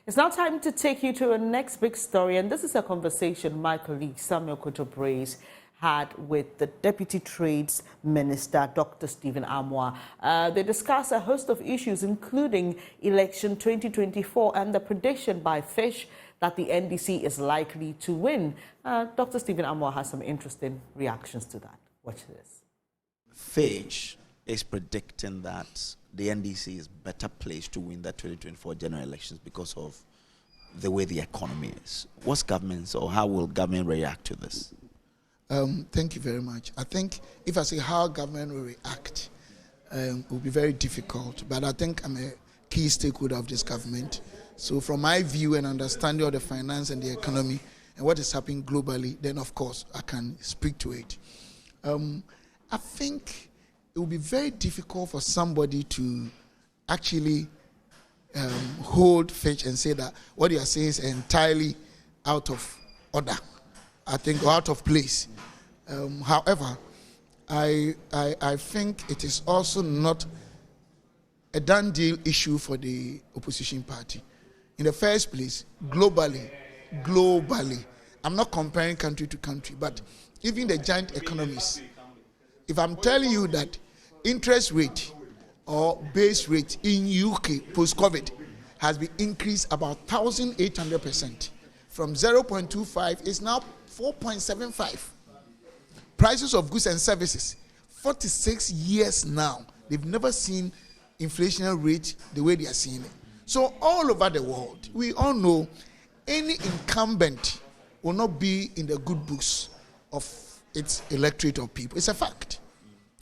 It's now time to take you to our next big story, and this is a conversation my colleague Samuel Koto-Brace had with the Deputy Trades Minister, Dr. Stephen Amoah. They discussed a host of issues, including election 2024 and the prediction by Fish that the NDC is likely to win. Dr. Stephen Amoah has some interesting reactions to that. Watch this. Fish is predicting that the NDC is better placed to win the 2024 general elections because of the way the economy is. What's government's, or how will government react to this? Thank you very much. I think if I say how government will react, it will be very difficult. But I think I'm a key stakeholder of this government. So from my view and understanding of the finance and the economy and what is happening globally, then of course I can speak to it. I think it will be very difficult for somebody to actually hold Fitch and say that what you are saying is entirely out of order, I think, or out of place. However, I think it is also not a done deal issue for the opposition party. In the first place, globally, I'm not comparing country to country, but even the giant economies, if I'm telling you that interest rate or base rate in UK post-COVID has been increased about 1,800%. From 0.25 is now 4.75. Prices of goods and services, 46 years now, they've never seen inflationary rate the way they are seeing it. So all over the world, we all know any incumbent will not be in the good books of its electorate of people. It's a fact.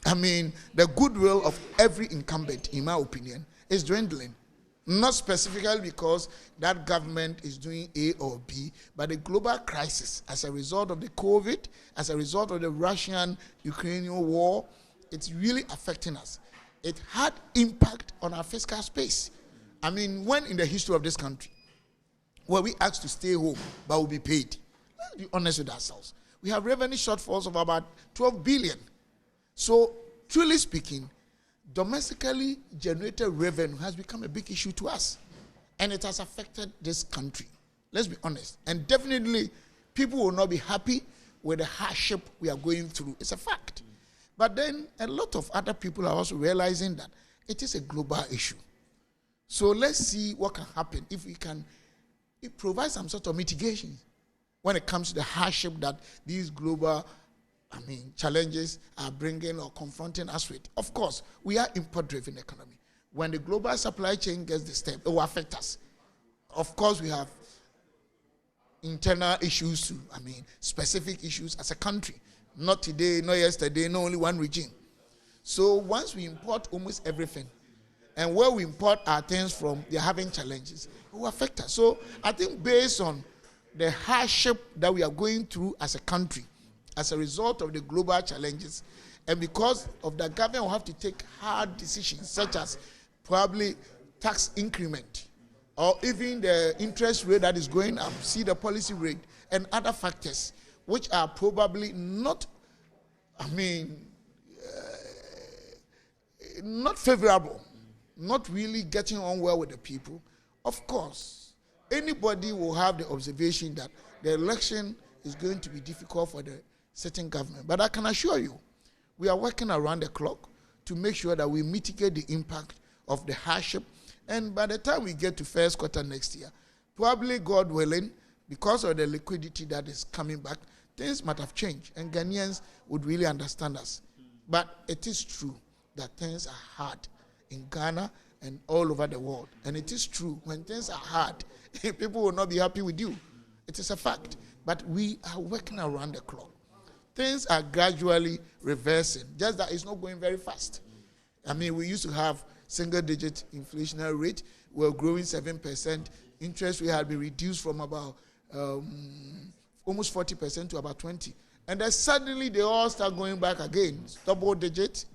I mean, the goodwill of every incumbent, in my opinion, is dwindling. Not specifically because that government is doing A or B, but the global crisis as a result of the COVID, as a result of the Russian-Ukrainian war, it's really affecting us. It had impact on our fiscal space. I mean, when in the history of this country, were we asked to stay home, but will be paid? Let's be honest with ourselves. We have revenue shortfalls of about 12 billion. So, truly speaking, domestically generated revenue has become a big issue to us. And it has affected this country. Let's be honest. And definitely, people will not be happy with the hardship we are going through. It's a fact. But then, a lot of other people are also realizing that it is a global issue. So, let's see what can happen if we can provide some sort of mitigation when it comes to the hardship that these global challenges are bringing or confronting us with. Of course, we are import-driven economy. When the global supply chain gets disturbed, it will affect us. Of course, we have internal issues too. Specific issues as a country. Not today, not yesterday, not only one regime. So once we import almost everything, and where we import our things from, they're having challenges, it will affect us. So I think based on the hardship that we are going through as a country, as a result of the global challenges, and because of the government will have to take hard decisions such as probably tax increment or even the interest rate that is going up, see the policy rate and other factors which are probably not, not favorable, not really getting on well with the people. Of course, anybody will have the observation that the election is going to be difficult for the certain government. But I can assure you, we are working around the clock to make sure that we mitigate the impact of the hardship. And by the time we get to first quarter next year, probably, God willing, because of the liquidity that is coming back, things might have changed and Ghanaians would really understand us. But it is true that things are hard in Ghana and all over the world. And it is true, when things are hard, people will not be happy with you. It is a fact. But we are working around the clock. Things are gradually reversing, just that it's not going very fast. We used to have single-digit inflationary rate. We're growing 7%. Interest rate had been reduced from about almost 40% to about 20%. And then suddenly they all start going back again. Double-digit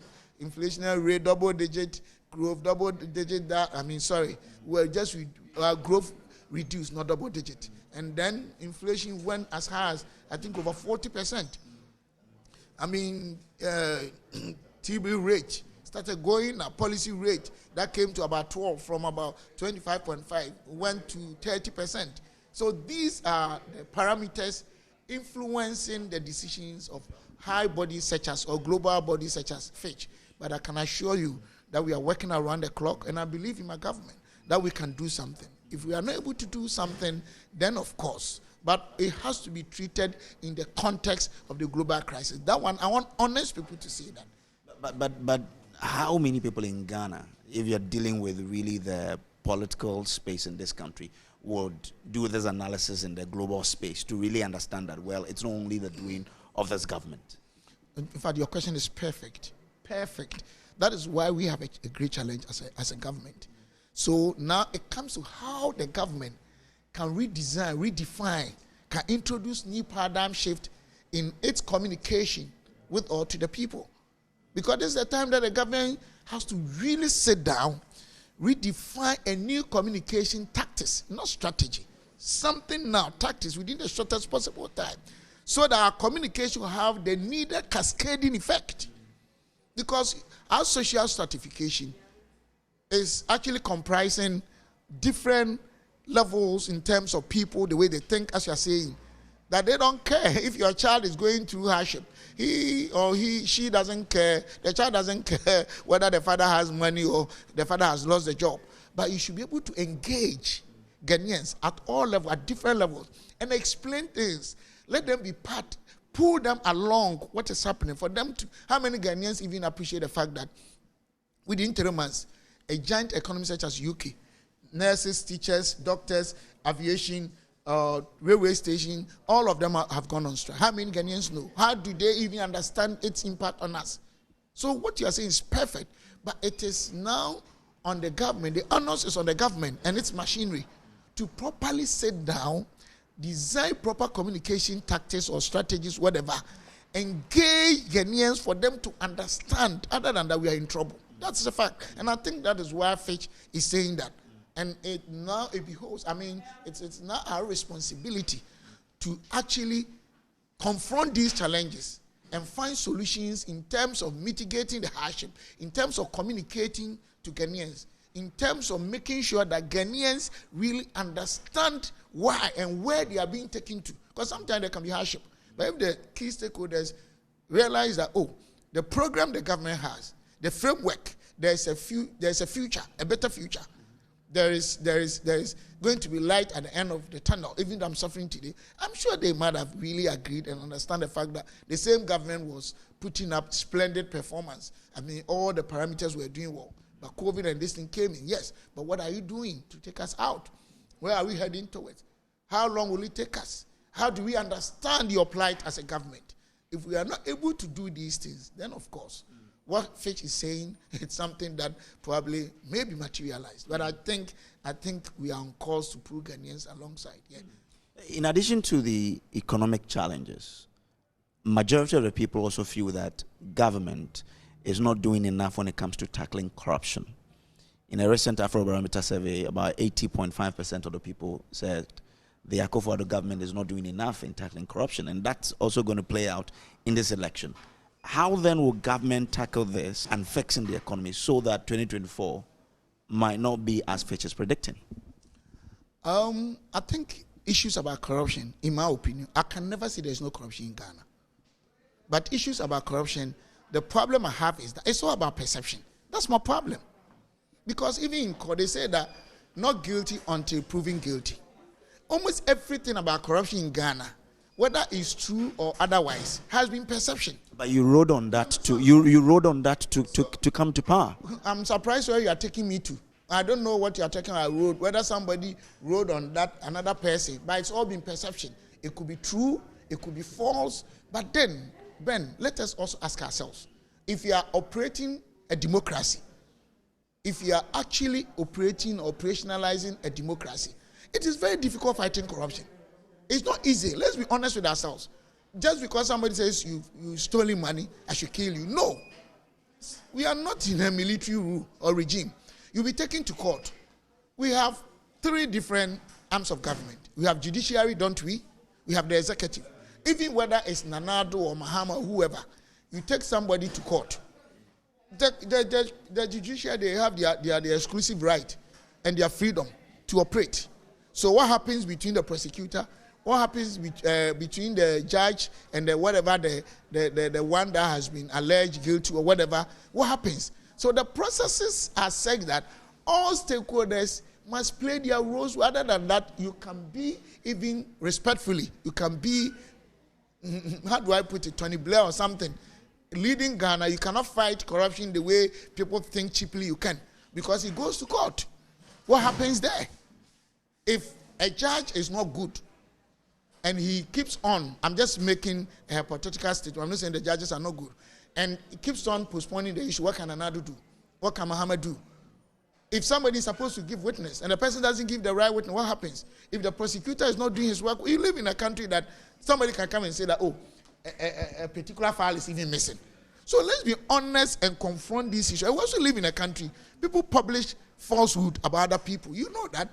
inflationary rate, double-digit growth, double-digit that. Growth reduced, not double-digit. And then inflation went as high as, I think, over 40%. TB rate started going. A policy rate that came to about 12 from about 25.5 went to 30%. So these are the parameters influencing the decisions of high bodies such as, or global bodies such as Fitch. But I can assure you that we are working around the clock, and I believe in my government that we can do something. If we are not able to do something, then of course, but it has to be treated in the context of the global crisis. That one, I want honest people to say that. But how many people in Ghana, if you're dealing with really the political space in this country, would do this analysis in the global space to really understand that, well, it's not only the doing of this government? In fact, your question is perfect. Perfect. That is why we have a great challenge as a government. So now it comes to how the government can redesign, redefine, can introduce new paradigm shift in its communication with or to the people. Because this is the time that the government has to really sit down, redefine a new communication tactics, not strategy. Something now, tactics within the shortest possible time, so that our communication will have the needed cascading effect. Because our social stratification is actually comprising different levels in terms of people, the way they think, as you are saying, that they don't care if your child is going through hardship. She doesn't care. The child doesn't care whether the father has money or the father has lost the job. But you should be able to engage Ghanaians at all levels, at different levels, and explain things. Let them be part, pull them along what is happening for them to. How many Ghanaians even appreciate the fact that within 3 months, a giant economy such as UK, nurses, teachers, doctors, aviation, railway station, all of them have gone on strike. How many Ghanaians know? How do they even understand its impact on us? So what you are saying is perfect, but it is now on the government. The onus is on the government and its machinery to properly sit down, design proper communication tactics or strategies, whatever, engage Ghanaians for them to understand. Other than that, we are in trouble. That's the fact. And I think that is why Fitch is saying that. And it beholds, it's now our responsibility to actually confront these challenges and find solutions in terms of mitigating the hardship, in terms of communicating to Ghanaians, in terms of making sure that Ghanaians really understand why and where they are being taken to. Because sometimes there can be hardship. But if the key stakeholders realize that, the program the government has, the framework, there's a future, a better future. There is going to be light at the end of the tunnel. Even though I'm suffering today, I'm sure they might have really agreed and understand the fact that the same government was putting up splendid performance. All the parameters were doing well. But COVID and this thing came in, yes. But what are you doing to take us out? Where are we heading towards? How long will it take us? How do we understand your plight as a government? If we are not able to do these things, then of course, what Fitch is saying, it's something that probably may be materialized. But I think we are on course to prove Ghanaians alongside. Yeah. In addition to the economic challenges, majority of the people also feel that government is not doing enough when it comes to tackling corruption. In a recent Afrobarometer survey, about 80.5% of the people said the Akufo-Addo government is not doing enough in tackling corruption, and that's also going to play out in this election. How then will government tackle this and fixing the economy so that 2024 might not be as Fitch is predicting? I think issues about corruption, in my opinion, I can never say there's no corruption in Ghana. But issues about corruption, the problem I have is that it's all about perception. That's my problem. Because even in court, they say that not guilty until proven guilty. Almost everything about corruption in Ghana, whether it's true or otherwise, has been perception. But you rode on that you rode on that to come to power. I'm surprised where you are taking me to. I don't know what you are talking about road, whether somebody rode on that, another person, but it's all been perception. It could be true, it could be false, but then, Ben, let us also ask ourselves, if you are operating a democracy, if you are actually operationalizing a democracy, it is very difficult fighting corruption. It's not easy. Let's be honest with ourselves. Just because somebody says you stolen money, I should kill you. No. We are not in a military rule or regime. You'll be taken to court. We have 3 different arms of government. We have judiciary, don't we? We have the executive. Even whether it's Nanado or Mahama or whoever, you take somebody to court. The judiciary, they have their exclusive right and their freedom to operate. So what happens between the prosecutor, what happens between the judge and the whatever the one that has been alleged guilty or whatever, what happens? So the processes are such that all stakeholders must play their roles. Rather than that, you can be even respectfully, you can be, how do I put it, Tony Blair or something, leading Ghana. You cannot fight corruption the way people think cheaply you can, because it goes to court. What happens there? If a judge is not good and he keeps on, I'm just making a hypothetical statement, I'm not saying the judges are not good, and he keeps on postponing the issue, what can Anadu do? What can Muhammad do? If somebody is supposed to give witness and the person doesn't give the right witness, what happens? If the prosecutor is not doing his work, you live in a country that somebody can come and say that, oh, a particular file is even missing. So let's be honest and confront this issue. I also live in a country, people publish falsehood about other people. You know that.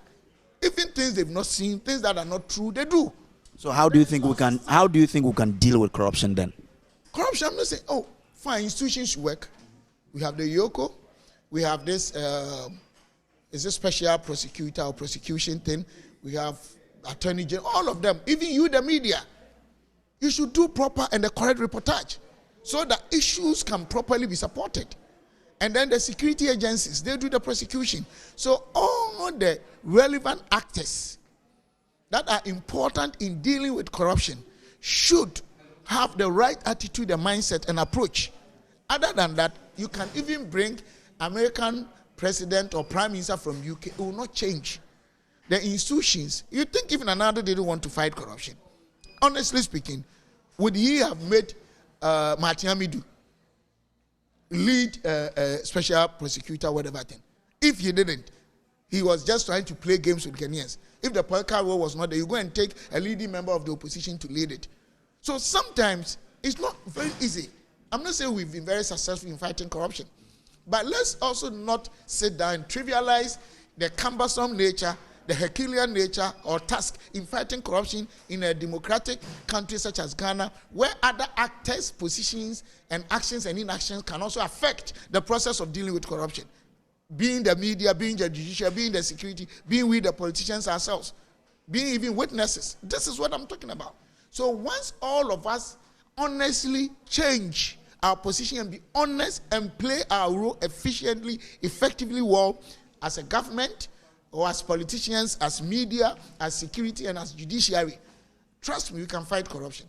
Even things they've not seen, things that are not true, they do. So how do you think we can deal with corruption then? Corruption, I'm not saying, oh, fine, institutions work. We have the YOCO, we have this, is a special prosecutor or prosecution thing. We have attorney general, all of them, even you, the media. You should do proper and the correct reportage so that issues can properly be supported. And then the security agencies, they do the prosecution. So all the relevant actors that are important in dealing with corruption should have the right attitude and mindset and approach. Other than that, you can even bring American president or prime minister from UK, it will not change. The institutions, you think even another didn't want to fight corruption. Honestly speaking, would he have made Martin Amidu lead special prosecutor, whatever thing? If he didn't, he was just trying to play games with Ghanaians. If the political role was not there, you go and take a leading member of the opposition to lead it. So sometimes it's not very easy. I'm not saying we've been very successful in fighting corruption, but let's also not sit down and trivialize the cumbersome nature, the Herculean nature or task in fighting corruption in a democratic country such as Ghana, where other actors, positions, and actions and inactions can also affect the process of dealing with corruption. Being the media, being the judiciary, being the security, being we the politicians ourselves, being even witnesses. This is what I'm talking about. So once all of us honestly change our position and be honest and play our role efficiently, effectively well as a government, or as politicians, as media, as security, and as judiciary, trust me, we can fight corruption.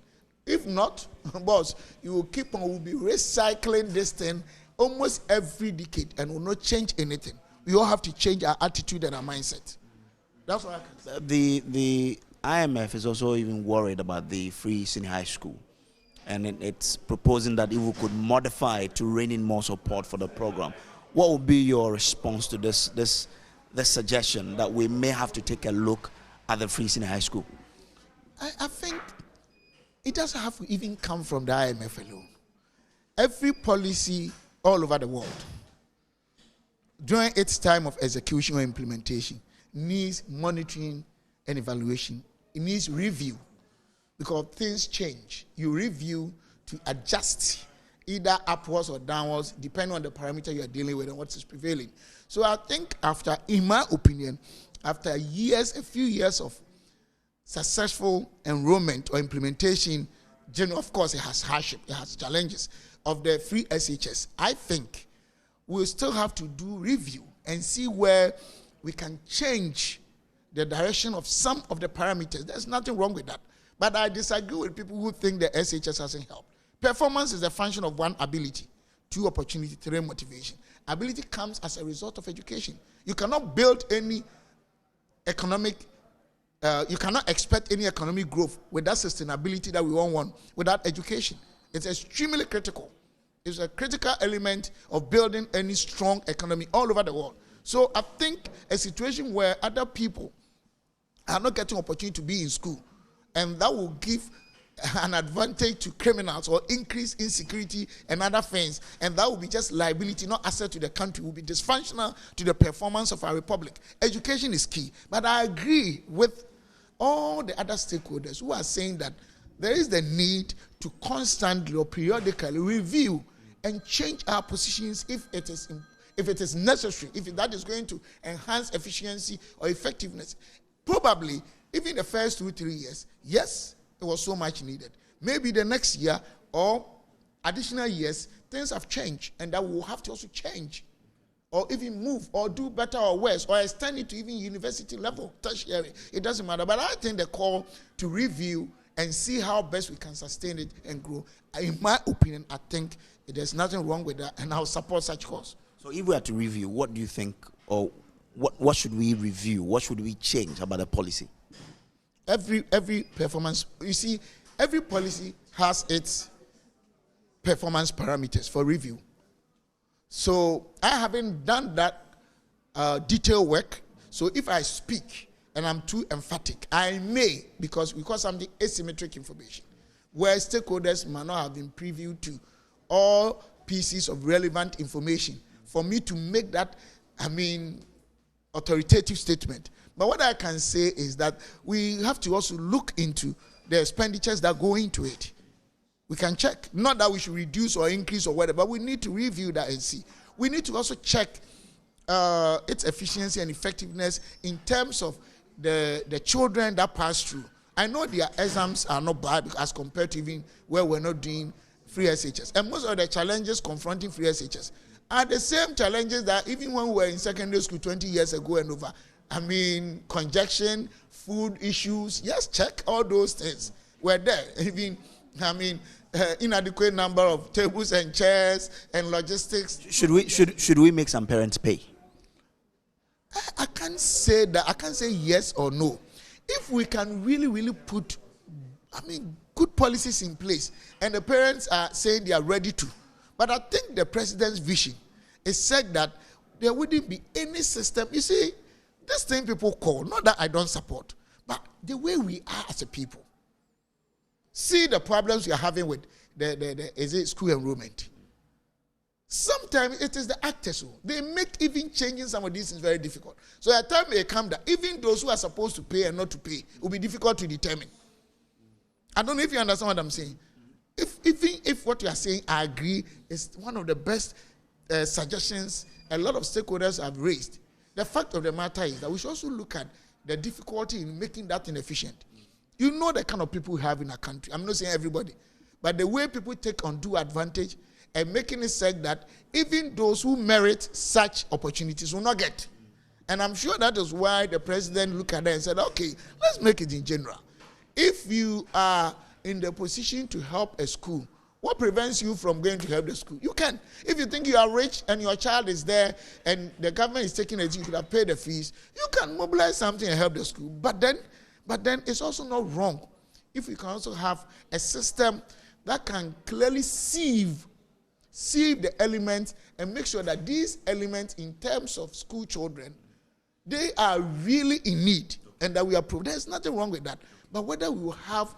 If not, boss, you will keep on, we'll be recycling this thing almost every decade and will not change anything. We all have to change our attitude and our mindset. That's what I can say. The IMF is also even worried about the free senior high school. And it's proposing that if we could modify it to rein in more support for the program. What would be your response to this suggestion that we may have to take a look at the free senior high school? I think it doesn't have to even come from the IMF alone. Every policy all over the world, during its time of execution or implementation, needs monitoring and evaluation. It needs review, because things change. You review to adjust either upwards or downwards, depending on the parameter you are dealing with and what is prevailing. So I think after, in my opinion, after a few years of successful enrollment or implementation, of course it has hardship, it has challenges, of the free SHS, I think we'll still have to do review and see where we can change the direction of some of the parameters. There's nothing wrong with that. But I disagree with people who think the SHS hasn't helped. Performance is a function of one, ability, two, opportunity, three, motivation. Ability comes as a result of education. You cannot build any economic, you cannot expect any economic growth with that sustainability that we all want without education. It's extremely critical. It's a critical element of building any strong economy all over the world. So I think a situation where other people are not getting opportunity to be in school, and that will give an advantage to criminals or increase insecurity and other things, and that will be just liability, not asset to the country, will be dysfunctional to the performance of our republic. Education is key, but I agree with all the other stakeholders who are saying that there is the need to constantly or periodically review and change our positions if it is necessary, if that is going to enhance efficiency or effectiveness. Probably, even the first 2-3 years, yes, it was so much needed. Maybe the next year or additional years, things have changed, and that will have to also change, or even move, or do better or worse, or extend it to even university level, tertiary. It doesn't matter. But I think the call to review and see how best we can sustain it and grow, in my opinion, I think there's nothing wrong with that, and I'll support such calls. So if we are to review, what do you think, or what should we review? What should we change about the policy? Every performance, you see, every policy has its performance parameters for review. So I haven't done that detailed work. So if I speak and I'm too emphatic, I may, because something asymmetric information, where stakeholders might not have been previewed to all pieces of relevant information for me to make that, authoritative statement. But what I can say is that we have to also look into the expenditures that go into it. We can check. Not that we should reduce or increase or whatever, but we need to review that and see. We need to also check its efficiency and effectiveness in terms of the children that pass through. I know their exams are not bad as compared to even where we're not doing free SHS. And most of the challenges confronting free SHS are the same challenges that even when we were in secondary school 20 years ago and over. Congestion, food issues, yes, check all those things. We're there. Even, inadequate number of tables and chairs and logistics. Should we make some parents pay? I can't say that. I can't say yes or no. If we can really put, good policies in place, and the parents are saying they are ready to. But I think the president's vision is said that there wouldn't be any system. You see, this thing people call, not that I don't support, but the way we are as a people. See the problems we are having with the school enrollment. Sometimes it is the actors who they make even changing some of these things very difficult. So a time may come that even those who are supposed to pay and not to pay will be difficult to determine. I don't know if you understand what I'm saying. If what you are saying, I agree, is one of the best suggestions a lot of stakeholders have raised. The fact of the matter is that we should also look at the difficulty in making that inefficient. You know the kind of people we have in our country. I'm not saying everybody, but the way people take undue advantage and making it said that even those who merit such opportunities will not get. And I'm sure that is why the president looked at that and said, okay, let's make it in general. If you are in the position to help a school, what prevents you from going to help the school? You can. If you think you are rich and your child is there and the government is taking it, you could have paid the fees, you can mobilize something and help the school. But then it's also not wrong if we can also have a system that can clearly sieve the elements and make sure that these elements in terms of school children, they are really in need and that we are there's nothing wrong with that. But whether we will have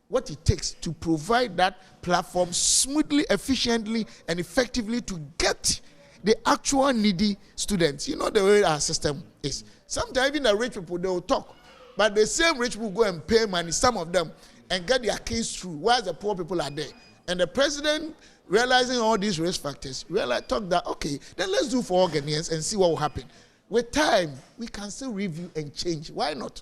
what it takes to provide that platform smoothly, efficiently, and effectively to get the actual needy students. You know the way our system is. Sometimes even the rich people, they will talk. But the same rich people go and pay money, some of them, and get their case through, while the poor people are there. And the president, realizing all these risk factors, thought that, okay, then let's do for all Ghanaians and see what will happen. With time, we can still review and change. Why not?